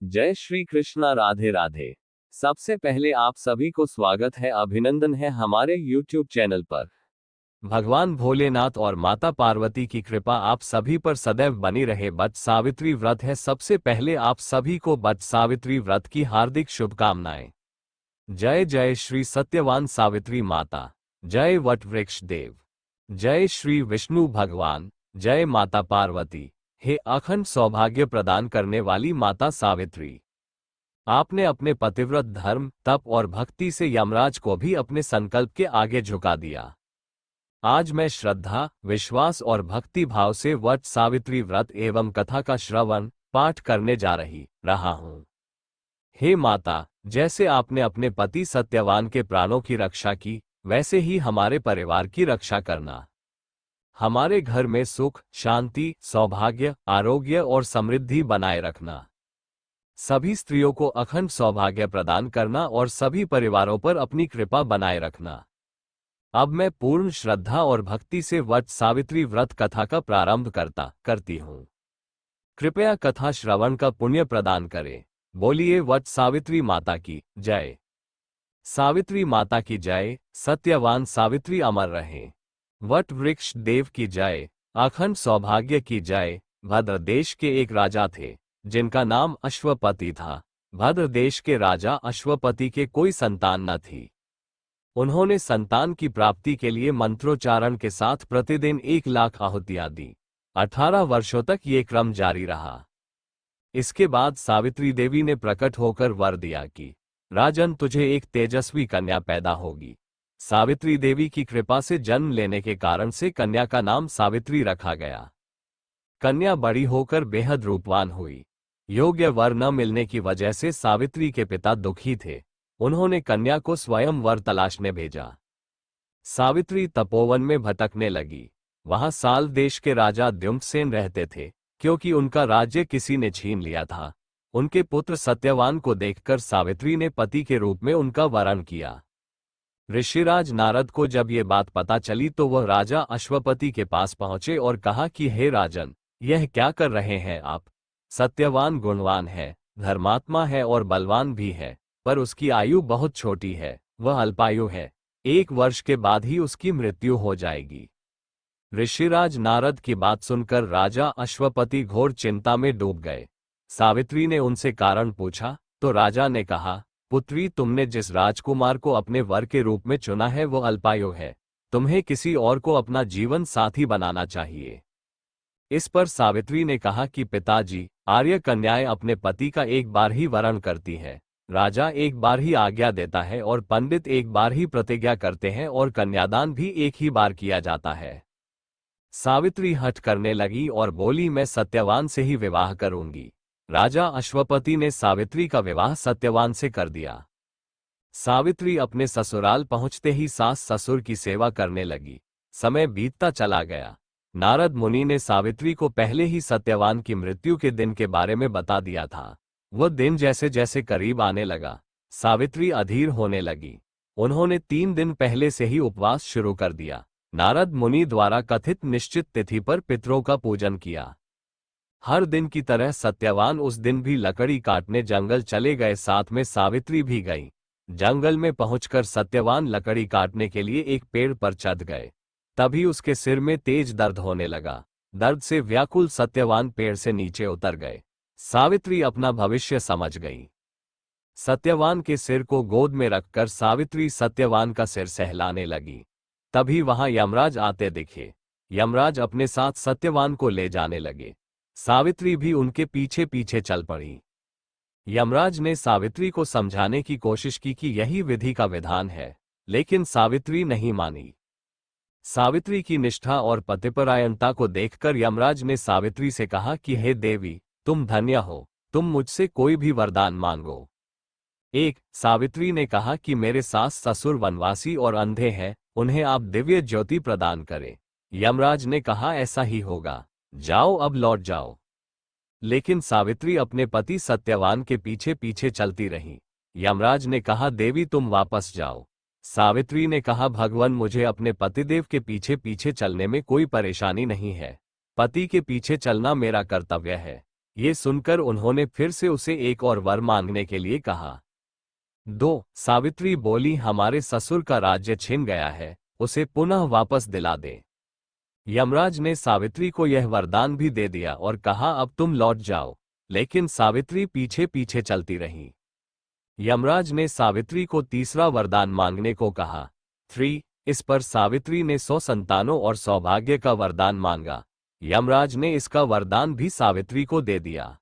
जय श्री कृष्णा, राधे राधे। सबसे पहले आप सभी को स्वागत है, अभिनंदन है हमारे YouTube चैनल पर। भगवान भोलेनाथ और माता पार्वती की कृपा आप सभी पर सदैव बनी रहे। वट सावित्री व्रत है। सबसे पहले आप सभी को वट सावित्री व्रत की हार्दिक शुभकामनाएं। जय जय श्री सत्यवान सावित्री माता, जय वट वृक्ष देव, जय श्री विष्णु भगवान, जय माता पार्वती। हे अखंड सौभाग्य प्रदान करने वाली माता सावित्री, आपने अपने पतिव्रत धर्म, तप और भक्ति से यमराज को भी अपने संकल्प के आगे झुका दिया। आज मैं श्रद्धा, विश्वास और भक्ति भाव से वट सावित्री व्रत एवं कथा का श्रवण पाठ करने जा रहा हूँ। हे माता, जैसे आपने अपने पति सत्यवान के प्राणों की रक्षा की, वैसे ही हमारे परिवार की रक्षा करना। हमारे घर में सुख, शांति, सौभाग्य, आरोग्य और समृद्धि बनाए रखना। सभी स्त्रियों को अखंड सौभाग्य प्रदान करना और सभी परिवारों पर अपनी कृपा बनाए रखना। अब मैं पूर्ण श्रद्धा और भक्ति से वट सावित्री व्रत कथा का प्रारंभ करती हूँ। कृपया कथा श्रवण का पुण्य प्रदान करें। बोलिए वट सावित्री माता की जय। सावित्री माता की जय। सत्यवान सावित्री अमर रहे। वट वृक्ष देव की जय। अखंड सौभाग्य की जय। भद्र देश के एक राजा थे जिनका नाम अश्वपति था। भद्र देश के राजा अश्वपति के कोई संतान न थी। उन्होंने संतान की प्राप्ति के लिए मंत्रोच्चारण के साथ प्रतिदिन 1,00,000 आहुतियां दी। 18 वर्षों तक ये क्रम जारी रहा। इसके बाद सावित्री देवी ने प्रकट होकर वर दिया कि राजन, तुझे एक तेजस्वी कन्या पैदा होगी। सावित्री देवी की कृपा से जन्म लेने के कारण से कन्या का नाम सावित्री रखा गया। कन्या बड़ी होकर बेहद रूपवान हुई। योग्य वर न मिलने की वजह से सावित्री के पिता दुखी थे। उन्होंने कन्या को स्वयं वर तलाशने भेजा। सावित्री तपोवन में भटकने लगी। वहां साल देश के राजा द्युम्नसेन रहते थे। क्योंकि उनका राज्य किसी ने छीन लिया था, उनके पुत्र सत्यवान को देखकर सावित्री ने पति के रूप में उनका वरण किया। ऋषिराज नारद को जब ये बात पता चली तो वह राजा अश्वपति के पास पहुंचे और कहा कि हे राजन, यह क्या कर रहे हैं आप? सत्यवान गुणवान है, धर्मात्मा है और बलवान भी है, पर उसकी आयु बहुत छोटी है, वह अल्पायु है। 1 वर्ष के बाद ही उसकी मृत्यु हो जाएगी। ऋषिराज नारद की बात सुनकर राजा अश्वपति घोर चिंता में डूब गए। सावित्री ने उनसे कारण पूछा तो राजा ने कहा, पुत्री, तुमने जिस राजकुमार को अपने वर के रूप में चुना है वो अल्पायु है। तुम्हें किसी और को अपना जीवन साथी बनाना चाहिए। इस पर सावित्री ने कहा कि पिताजी, आर्य कन्याएं अपने पति का एक बार ही वरण करती है। राजा एक बार ही आज्ञा देता है और पंडित एक बार ही प्रतिज्ञा करते हैं और कन्यादान भी एक ही बार किया जाता है। सावित्री हठ करने लगी और बोली, मैं सत्यवान से ही विवाह करूंगी। राजा अश्वपति ने सावित्री का विवाह सत्यवान से कर दिया। सावित्री अपने ससुराल पहुंचते ही सास ससुर की सेवा करने लगी। समय बीतता चला गया। नारद मुनि ने सावित्री को पहले ही सत्यवान की मृत्यु के दिन के बारे में बता दिया था। वह दिन जैसे जैसे करीब आने लगा, सावित्री अधीर होने लगी। उन्होंने 3 दिन पहले से ही उपवास शुरू कर दिया। नारद मुनि द्वारा कथित निश्चित तिथि पर पितरों का पूजन किया। हर दिन की तरह सत्यवान उस दिन भी लकड़ी काटने जंगल चले गए। साथ में सावित्री भी गई। जंगल में पहुंचकर सत्यवान लकड़ी काटने के लिए एक पेड़ पर चढ़ गए। तभी उसके सिर में तेज दर्द होने लगा। दर्द से व्याकुल सत्यवान पेड़ से नीचे उतर गए। सावित्री अपना भविष्य समझ गई। सत्यवान के सिर को गोद में रखकर सावित्री सत्यवान का सिर सहलाने लगी। तभी वहां यमराज आते दिखे। यमराज अपने साथ सत्यवान को ले जाने लगे। सावित्री भी उनके पीछे पीछे चल पड़ी। यमराज ने सावित्री को समझाने की कोशिश की कि यही विधि का विधान है, लेकिन सावित्री नहीं मानी। सावित्री की निष्ठा और पतिपरायणता को देखकर यमराज ने सावित्री से कहा कि हे देवी, तुम धन्य हो, तुम मुझसे कोई भी वरदान मांगो। सावित्री ने कहा कि मेरे सास ससुर वनवासी और अंधे हैं, उन्हें आप दिव्य ज्योति प्रदान करें। यमराज ने कहा, ऐसा ही होगा, जाओ अब लौट जाओ। लेकिन सावित्री अपने पति सत्यवान के पीछे पीछे चलती रही। यमराज ने कहा, देवी तुम वापस जाओ। सावित्री ने कहा, भगवान, मुझे अपने पतिदेव के पीछे पीछे चलने में कोई परेशानी नहीं है। पति के पीछे चलना मेरा कर्तव्य है। ये सुनकर उन्होंने फिर से उसे एक और वर मांगने के लिए कहा। 2 सावित्री बोली, हमारे ससुर का राज्य छिन गया है, उसे पुनः वापस दिला दे। यमराज ने सावित्री को यह वरदान भी दे दिया और कहा, अब तुम लौट जाओ, लेकिन सावित्री पीछे पीछे चलती रही। यमराज ने सावित्री को तीसरा वरदान मांगने को कहा। 3 इस पर सावित्री ने 100 संतानों और सौभाग्य का वरदान मांगा। यमराज ने इसका वरदान भी सावित्री को दे दिया।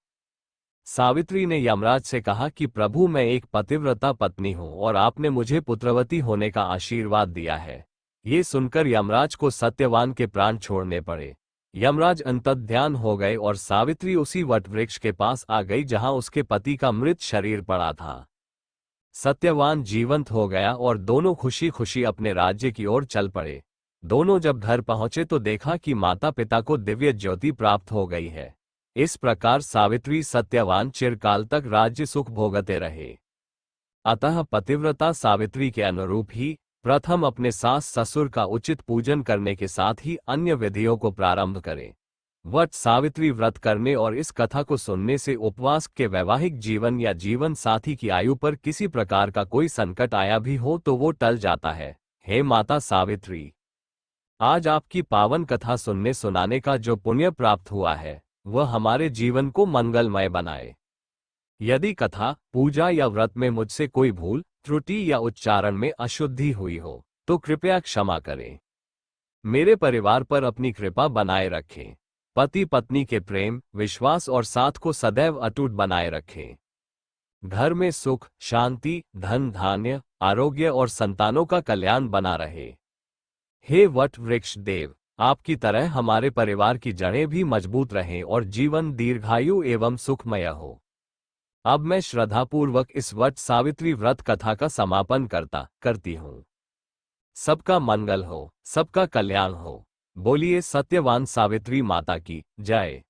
सावित्री ने यमराज से कहा कि प्रभु, मैं एक पतिव्रता पत्नी हूं और आपने मुझे पुत्रवती होने का आशीर्वाद दिया है। ये सुनकर यमराज को सत्यवान के प्राण छोड़ने पड़े। यमराज अंतर्ध्यान हो गए और सावित्री उसी वटवृक्ष के पास आ गई जहां उसके पति का मृत शरीर पड़ा था। सत्यवान जीवंत हो गया और दोनों खुशी खुशी अपने राज्य की ओर चल पड़े। दोनों जब घर पहुंचे तो देखा कि माता पिता को दिव्य ज्योति प्राप्त हो गई है। इस प्रकार सावित्री सत्यवान चिरकाल तक राज्य सुख भोगते रहे। अतः पतिव्रता सावित्री के अनुरूप ही प्रथम अपने सास ससुर का उचित पूजन करने के साथ ही अन्य विधियों को प्रारंभ करें। वट सावित्री व्रत करने और इस कथा को सुनने से उपवास के वैवाहिक जीवन या जीवन साथी की आयु पर किसी प्रकार का कोई संकट आया भी हो तो वो टल जाता है। हे माता सावित्री, आज आपकी पावन कथा सुनने सुनाने का जो पुण्य प्राप्त हुआ है वह हमारे जीवन को मंगलमय बनाए। यदि कथा, पूजा या व्रत में मुझसे कोई भूल, त्रुटि या उच्चारण में अशुद्धि हुई हो तो कृपया क्षमा करें। मेरे परिवार पर अपनी कृपा बनाए रखें। पति पत्नी के प्रेम, विश्वास और साथ को सदैव अटूट बनाए रखें। घर में सुख, शांति, धन धान्य, आरोग्य और संतानों का कल्याण बना रहे। हे वट वृक्ष देव, आपकी तरह हमारे परिवार की जड़ें भी मजबूत रहें और जीवन दीर्घायु एवं सुखमय हो। अब मैं श्रद्धापूर्वक इस वट सावित्री व्रत कथा का समापन करती हूँ। सबका मंगल हो, सबका कल्याण हो। बोलिए सत्यवान सावित्री माता की जय।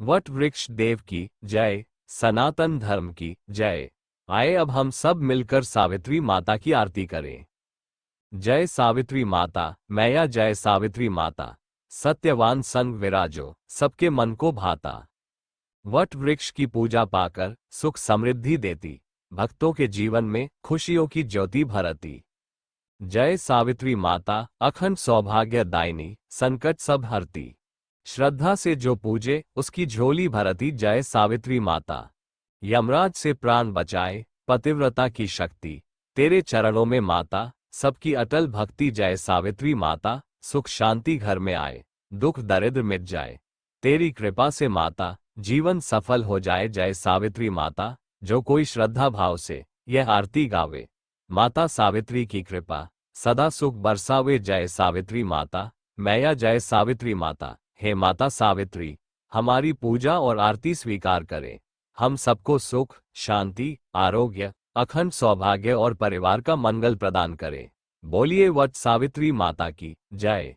वट वृक्ष देव की जय। सनातन धर्म की जय। आए अब हम सब मिलकर सावित्री माता की आरती करें। जय सावित्री माता मैया, जय सावित्री माता। सत्यवान संग विराजो, सबके मन को भाता। वट वृक्ष की पूजा पाकर सुख समृद्धि देती, भक्तों के जीवन में खुशियों की ज्योति भरती। जय सावित्री माता, अखंड सौभाग्य दायिनी, संकट सब हरती। श्रद्धा से जो पूजे उसकी झोली भरती। जय सावित्री माता। यमराज से प्राण बचाए, पतिव्रता की शक्ति तेरे चरणों में माता, सबकी अटल भक्ति। जय सावित्री माता, सुख शांति घर में आए, दुख दरिद्र मिट जाए। तेरी कृपा से माता जीवन सफल हो जाए। जय सावित्री माता, जो कोई श्रद्धा भाव से यह आरती गावे, माता सावित्री की कृपा सदा सुख बरसावे। जय सावित्री माता मैया, जय सावित्री माता। हे माता सावित्री, हमारी पूजा और आरती स्वीकार करें। हम सबको सुख, शांति, आरोग्य, अखंड सौभाग्य और परिवार का मंगल प्रदान करें। बोलिए वट सावित्री माता की जय।